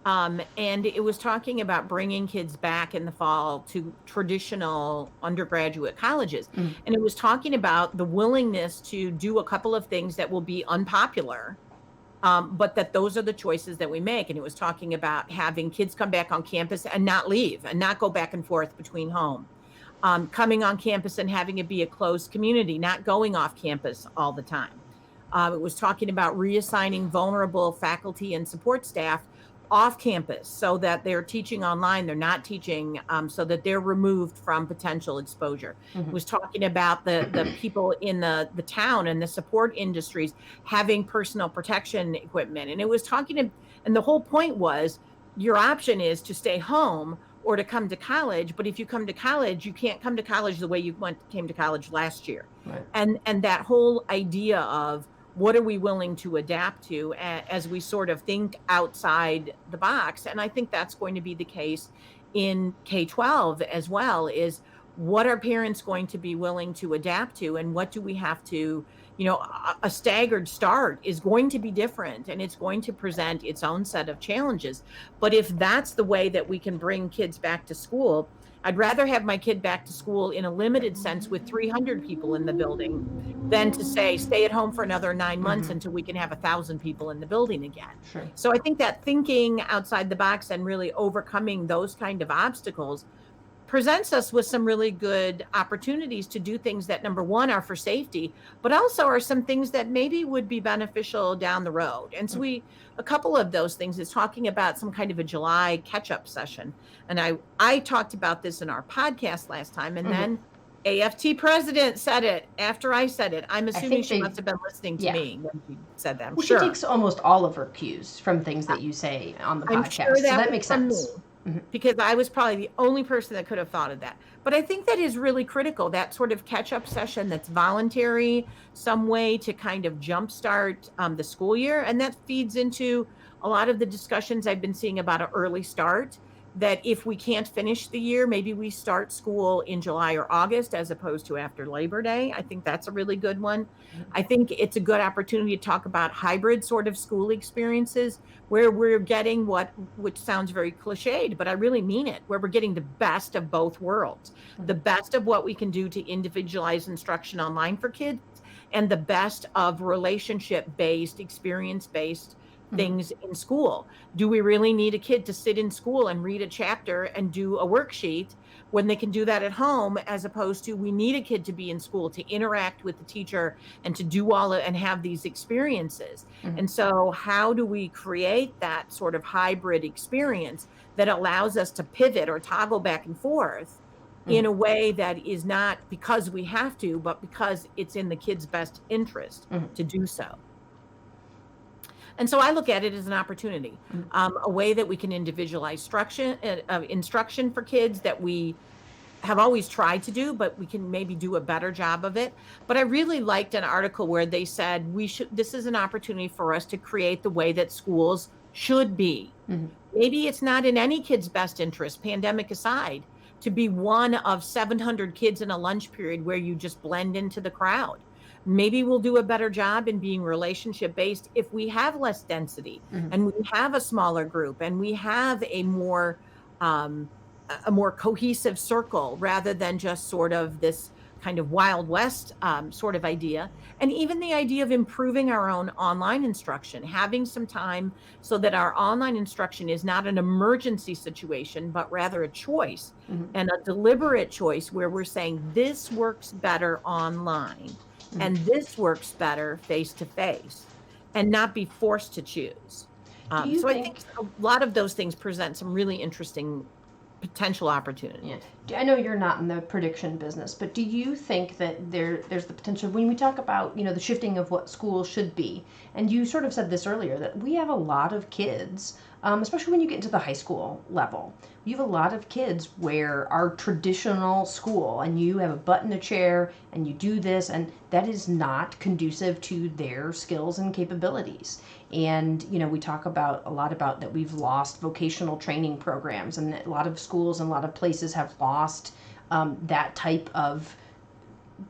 B: And it was talking about bringing kids back in the fall to traditional undergraduate colleges. And it was talking about the willingness to do a couple of things that will be unpopular, but that those are the choices that we make. And it was talking about having kids come back on campus and not leave and not go back and forth between home. Coming on campus and having it be a closed community, not going off campus all the time. It was talking about reassigning vulnerable faculty and support staff off campus so that they're teaching online, they're not teaching, so that they're removed from potential exposure. It was talking about the people in the town and the support industries having personal protection equipment. And it was and the whole point was your option is to stay home or to come to college. But if you come to college, you can't come to college the way you came to college last year.
A: Right.
B: And that whole idea of what are we willing to adapt to as we sort of think outside the box? And I think that's going to be the case in K-12 as well, is what are parents going to be willing to adapt to, and what do we have to, a staggered start is going to be different, and it's going to present its own set of challenges. But if that's the way that we can bring kids back to school, I'd rather have my kid back to school in a limited sense with 300 people in the building than to say, stay at home for another 9 months until we can have 1,000 people in the building again.
A: Sure.
B: So I think that thinking outside the box and really overcoming those kind of obstacles presents us with some really good opportunities to do things that, number one, are for safety, but also are some things that maybe would be beneficial down the road. And so a couple of those things is talking about some kind of a July catch-up session. And I talked about this in our podcast last time, and then AFT president said it after I said it. I'm assuming she must have been listening to me when she said that.
A: She takes almost all of her cues from things that you say on the podcast.
B: Sure
A: so that makes sense.
B: Because I was probably the only person that could have thought of that. But I think that is really critical, that sort of catch-up session that's voluntary, some way to kind of jumpstart the school year. And that feeds into a lot of the discussions I've been seeing about an early start, that if we can't finish the year, maybe we start school in July or August as opposed to after Labor Day. I think that's a really good one. I think it's a good opportunity to talk about hybrid sort of school experiences where we're getting which sounds very cliched, but I really mean it, where we're getting the best of both worlds, the best of what we can do to individualize instruction online for kids and the best of relationship-based, experience-based things in school. Do we really need a kid to sit in school and read a chapter and do a worksheet when they can do that at home, as opposed to we need a kid to be in school to interact with the teacher and to do and have these experiences? And so how do we create that sort of hybrid experience that allows us to pivot or toggle back and forth in a way that is not because we have to, but because it's in the kid's best interest to do so? And so I look at it as an opportunity, a way that we can individualize instruction for kids that we have always tried to do, but we can maybe do a better job of it. But I really liked an article where they said this is an opportunity for us to create the way that schools should be. Maybe it's not in any kid's best interest, pandemic aside, to be one of 700 kids in a lunch period where you just blend into the crowd. Maybe we'll do a better job in being relationship based if we have less density and we have a smaller group and we have a more cohesive circle rather than just sort of this kind of Wild West sort of idea. And even the idea of improving our own online instruction, having some time so that our online instruction is not an emergency situation, but rather a choice and a deliberate choice where we're saying this works better online. And this works better face-to-face, and not be forced to choose. I think a lot of those things present some really interesting potential opportunities.
A: Yeah. I know you're not in the prediction business, but do you think that there's the potential when we talk about, the shifting of what school should be? And you sort of said this earlier that we have a lot of kids, especially when you get into the high school level. You have a lot of kids where our traditional school, and you have a butt in a chair and you do this, and that is not conducive to their skills and capabilities. And we talk a lot about that we've lost vocational training programs, and that a lot of schools and a lot of places have lost that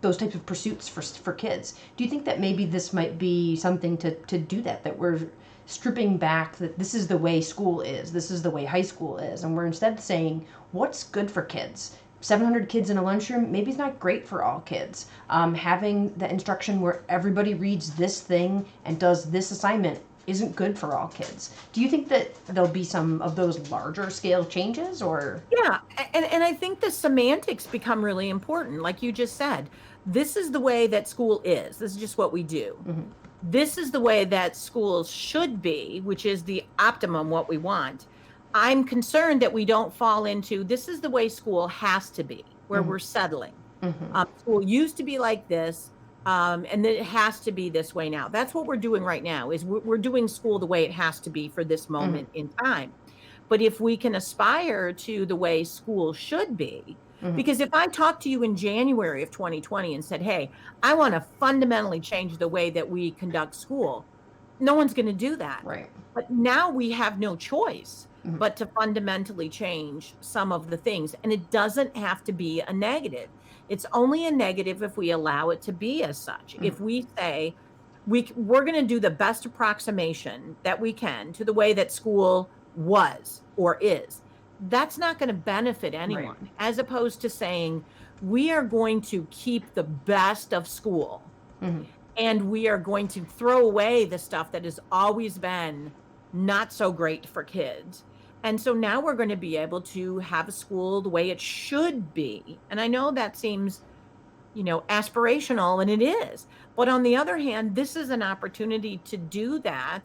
A: those types of pursuits for kids. Do you think that maybe this might be something to do that we're stripping back, that this is the way school is, this is the way high school is, and we're instead saying what's good for kids? 700 kids in a lunchroom maybe it's not great for all kids. Having the instruction where everybody reads this thing and does this assignment isn't good for all kids. Do you think that there'll be some of those larger scale changes, or?
B: Yeah, and I think the semantics become really important. Like you just said, this is the way that school is. This is just what we do.
A: Mm-hmm.
B: This is the way that schools should be, which is the optimum, what we want. I'm concerned that we don't fall into this is the way school has to be, where we're settling. School used to be like this, and then it has to be this way now. That's what we're doing right now, is we're doing school the way it has to be for this moment in time. But if we can aspire to the way school should be, because if I talked to you in January of 2020 and said, hey, I want to fundamentally change the way that we conduct school, no one's going to do that.
A: Right.
B: But now we have no choice but to fundamentally change some of the things. And it doesn't have to be a negative. It's only a negative if we allow it to be as such. If we say we're going to do the best approximation that we can to the way that school was or is, that's not going to benefit anyone.
A: Right.
B: As opposed to saying we are going to keep the best of school and we are going to throw away the stuff that has always been not so great for kids. And so now we're going to be able to have a school the way it should be. And I know that seems, aspirational, and it is. But on the other hand, this is an opportunity to do that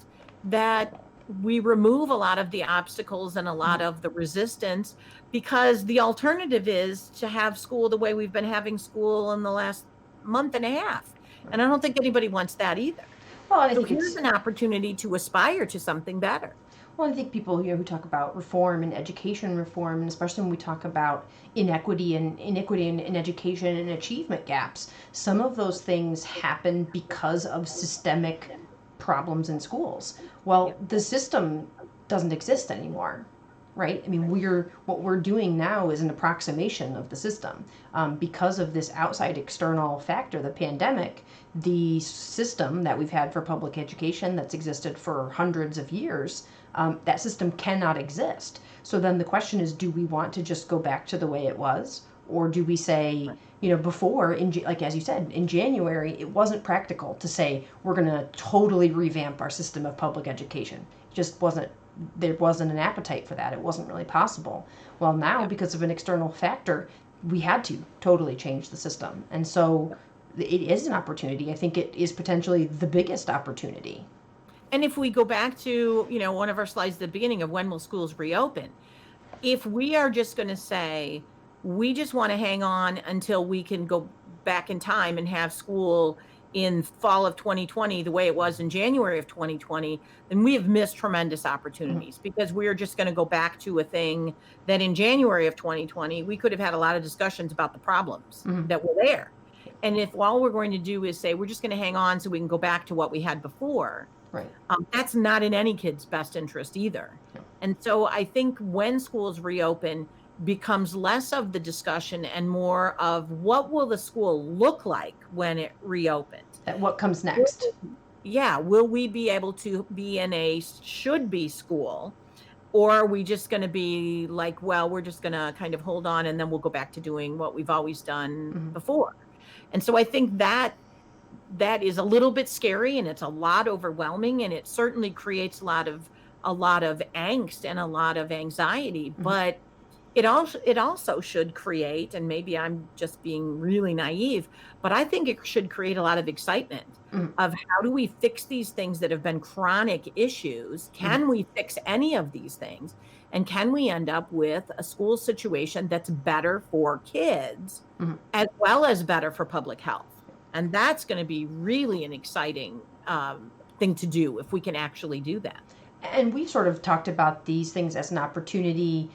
B: we remove a lot of the obstacles and a lot of the resistance, because the alternative is to have school the way we've been having school in the last month and a half. And I don't think anybody wants that either.
A: Well,
B: so here's an opportunity to aspire to something better.
A: Well, I think people who talk about reform and education reform, and especially when we talk about inequity in education and achievement gaps, some of those things happen because of systemic problems in schools. Well, the system doesn't exist anymore, right? I mean, what we're doing now is an approximation of the system. Because of this outside external factor, the pandemic, the system that we've had for public education that's existed for hundreds of years, that system cannot exist. So then the question is, do we want to just go back to the way it was? Or do we say, before, like as you said, in January, it wasn't practical to say we're going to totally revamp our system of public education. It just wasn't. There wasn't an appetite for that. It wasn't really possible. Well, now, because of an external factor, we had to totally change the system. And so it is an opportunity. I think it is potentially the biggest opportunity.
B: And if we go back to, one of our slides at the beginning of when will schools reopen, if we are just going to say, we just want to hang on until we can go back in time and have school in fall of 2020 the way it was in January of 2020, then we have missed tremendous opportunities, because we are just going to go back to a thing that in January of 2020, we could have had a lot of discussions about the problems that were there. And if all we're going to do is say, we're just going to hang on so we can go back to what we had before,
A: right?
B: That's not in any kid's best interest either.
A: Yeah.
B: And so I think when schools reopen, becomes less of the discussion and more of what will the school look like when it reopens.
A: What comes next?
B: Will we be able to be in a should be school, or are we just going to be like, well, we're just going to kind of hold on and then we'll go back to doing what we've always done before. And so I think that is a little bit scary, and it's a lot overwhelming, and it certainly creates a lot of angst and a lot of anxiety, but it also should create, and maybe I'm just being really naive, but I think it should create a lot of excitement of how do we fix these things that have been chronic issues? Can we fix any of these things? And can we end up with a school situation that's better for kids
A: Mhm.
B: as well as better for public health? And that's going to be really an exciting thing to do if we can actually do that.
A: And we've sort of talked about these things as an opportunity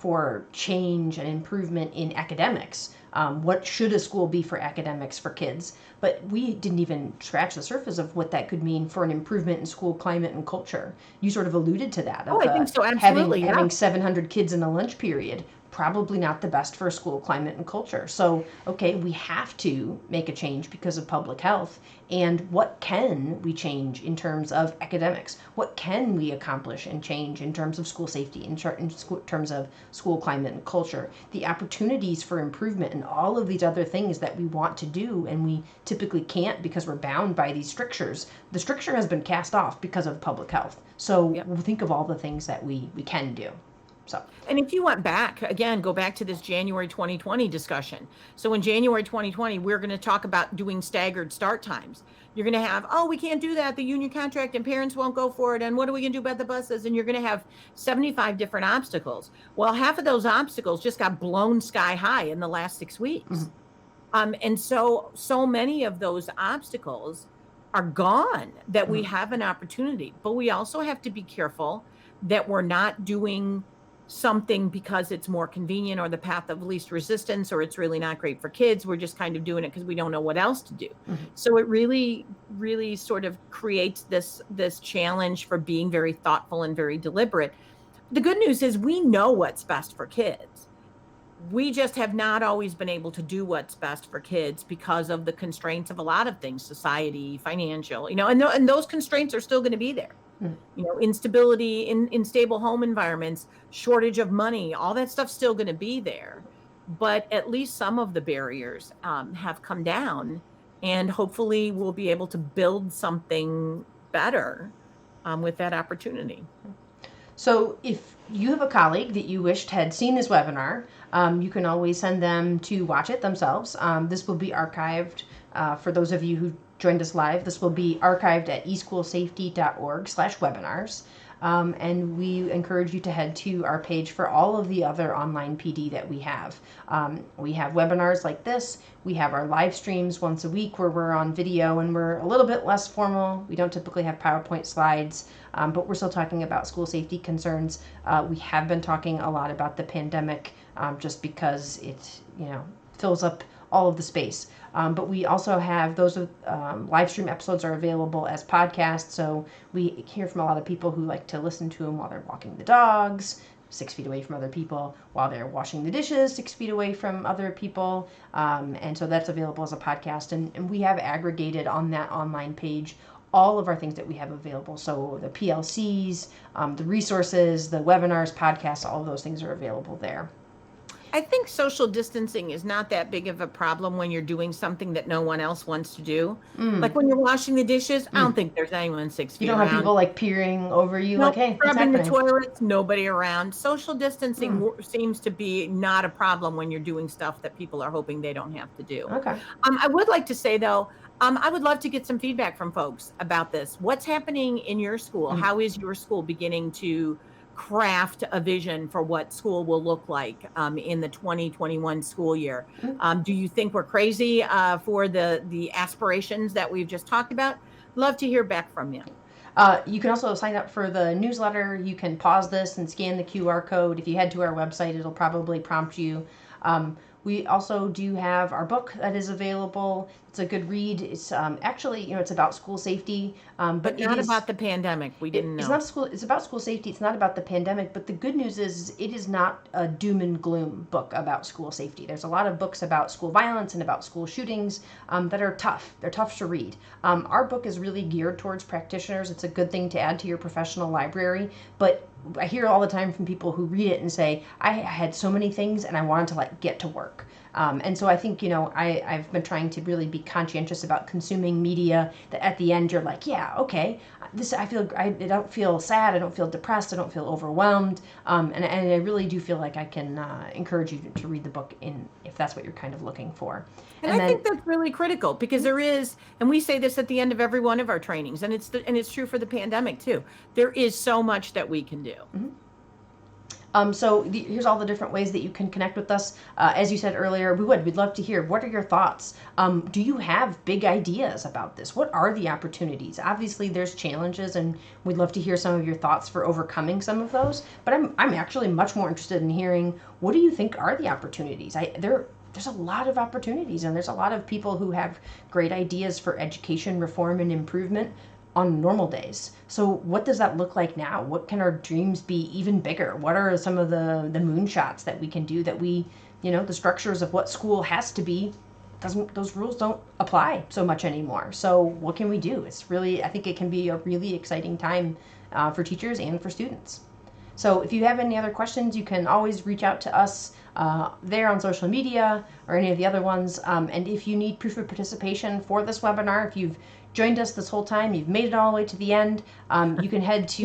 A: for change and improvement in academics. What should a school be for academics for kids? But we didn't even scratch the surface of what that could mean for an improvement in school climate and culture. You sort of alluded to that
B: Oh,
A: of
B: I think so.
A: having
B: Absolutely. Yeah.
A: having 700 kids in the lunch period. Probably not the best for school climate and culture. So, okay, we have to make a change because of public health. And what can we change in terms of academics? What can we accomplish and change in terms of school safety, in terms of school climate and culture? The opportunities for improvement and all of these other things that we want to do and we typically can't because we're bound by these strictures. The stricture has been cast off because of public health. So
B: Yep.
A: think of all the things that we can do. So.
B: And if you went back, again, go back to this January 2020 discussion. So in January 2020, we're going to talk about doing staggered start times. You're going to have, oh, we can't do that. The union contract and parents won't go for it. And what are we going to do about the buses? And you're going to have 75 different obstacles. Well, half of those obstacles just got blown sky high in the last 6 weeks. And so many of those obstacles are gone that we have an opportunity. But we also have to be careful that we're not doing something because it's more convenient or the path of least resistance, or it's really not great for kids. We're just kind of doing it because we don't know what else to do. So it really, really sort of creates this challenge for being very thoughtful and very deliberate. The good news is we know what's best for kids. We just have not always been able to do what's best for kids because of the constraints of a lot of things, society, financial, and those constraints are still going to be there. Instability in stable home environments, shortage of money, all that stuff's still going to be there. But at least some of the barriers have come down, and hopefully we'll be able to build something better with that opportunity.
A: So if you have a colleague that you wished had seen this webinar, you can always send them to watch it themselves. This will be archived for those of you who joined us live. This will be archived at eschoolsafety.org/webinars. And we encourage you to head to our page for all of the other online PD that we have. We have webinars like this. We have our live streams once a week where we're on video and we're a little bit less formal. We don't typically have PowerPoint slides, but we're still talking about school safety concerns. We have been talking a lot about the pandemic just because it fills up all of the space. But we also have those live stream episodes are available as podcasts. So we hear from a lot of people who like to listen to them while they're walking the dogs, 6 feet away from other people, while they're washing the dishes, 6 feet away from other people. And so that's available as a podcast. And we have aggregated on that online page all of our things that we have available. So the PLCs, the resources, the webinars, podcasts, all of those things are available there.
B: I think social distancing is not that big of a problem when you're doing something that no one else wants to do. Like when you're washing the dishes, I don't think there's anyone 6 feet
A: You don't
B: around.
A: have people like peering over you,
B: Nope,
A: like, hey, what's
B: scrubbing the
A: happening?
B: toilets, nobody around. Social distancing seems to be not a problem when you're doing stuff that people are hoping they don't have to do.
A: Okay.
B: I would like to say, though, I would love to get some feedback from folks about this. What's happening in your school? How is your school beginning to craft a vision for what school will look like in the 2021 school year? Do you think we're crazy for the aspirations that we've just talked about? Love to hear back from you.
A: You can also sign up for the newsletter. You can pause this and scan the QR code. If you head to our website, it'll probably prompt you. We also do have our book that is available. It's a good read. It's actually, it's about school safety,
B: but not about the pandemic. We didn't know.
A: It's about school safety. It's not about the pandemic. But the good news is it is not a doom and gloom book about school safety. There's a lot of books about school violence and about school shootings that are tough. They're tough to read. Our book is really geared towards practitioners. It's a good thing to add to your professional library. But I hear all the time from people who read it and say, I had so many things and I wanted to get to work. And so I think, I've been trying to really be conscientious about consuming media that at the end you're like, yeah, okay, I don't feel sad, I don't feel depressed, I don't feel overwhelmed. And I really do feel like I can encourage you to read the book if that's what you're kind of looking for.
B: And I think that's really critical because there is, and we say this at the end of every one of our trainings, and it's true for the pandemic too. There is so much that we can do.
A: Here's all the different ways that you can connect with us. As you said earlier, we'd love to hear, what are your thoughts? Do you have big ideas about this? What are the opportunities? Obviously, there's challenges, and we'd love to hear some of your thoughts for overcoming some of those. But I'm actually much more interested in hearing, what do you think are the opportunities? There's a lot of opportunities, and there's a lot of people who have great ideas for education reform and improvement on normal days. So what does that look like now? What can our dreams be even bigger? What are some of the moonshots that we can do, that we, the structures of what school has to be, those rules don't apply so much anymore. So what can we do? It's really, I think it can be a really exciting time for teachers and for students. So if you have any other questions, you can always reach out to us there on social media or any of the other ones. And if you need proof of participation for this webinar, if you've joined us this whole time, you've made it all the way to the end, you can head to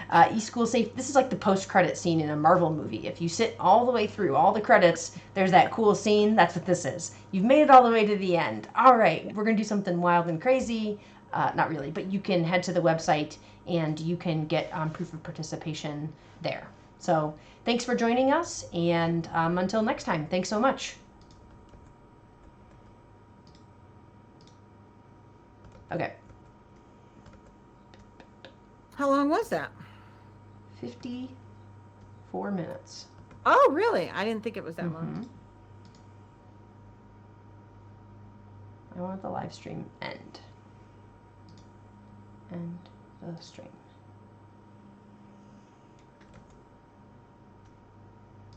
A: eSchool Safe. This is like the post-credit scene in a Marvel movie. If you sit all the way through all the credits, there's that cool scene. That's what this is. You've made it all the way to the end. All right, we're going to do something wild and crazy. Not really, but you can head to the website and you can get proof of participation there. So thanks for joining us, and until next time, thanks so much. Okay.
B: How long was that?
A: 54 minutes.
B: Oh, really? I didn't think it was that long.
A: I want the live stream end. End the stream.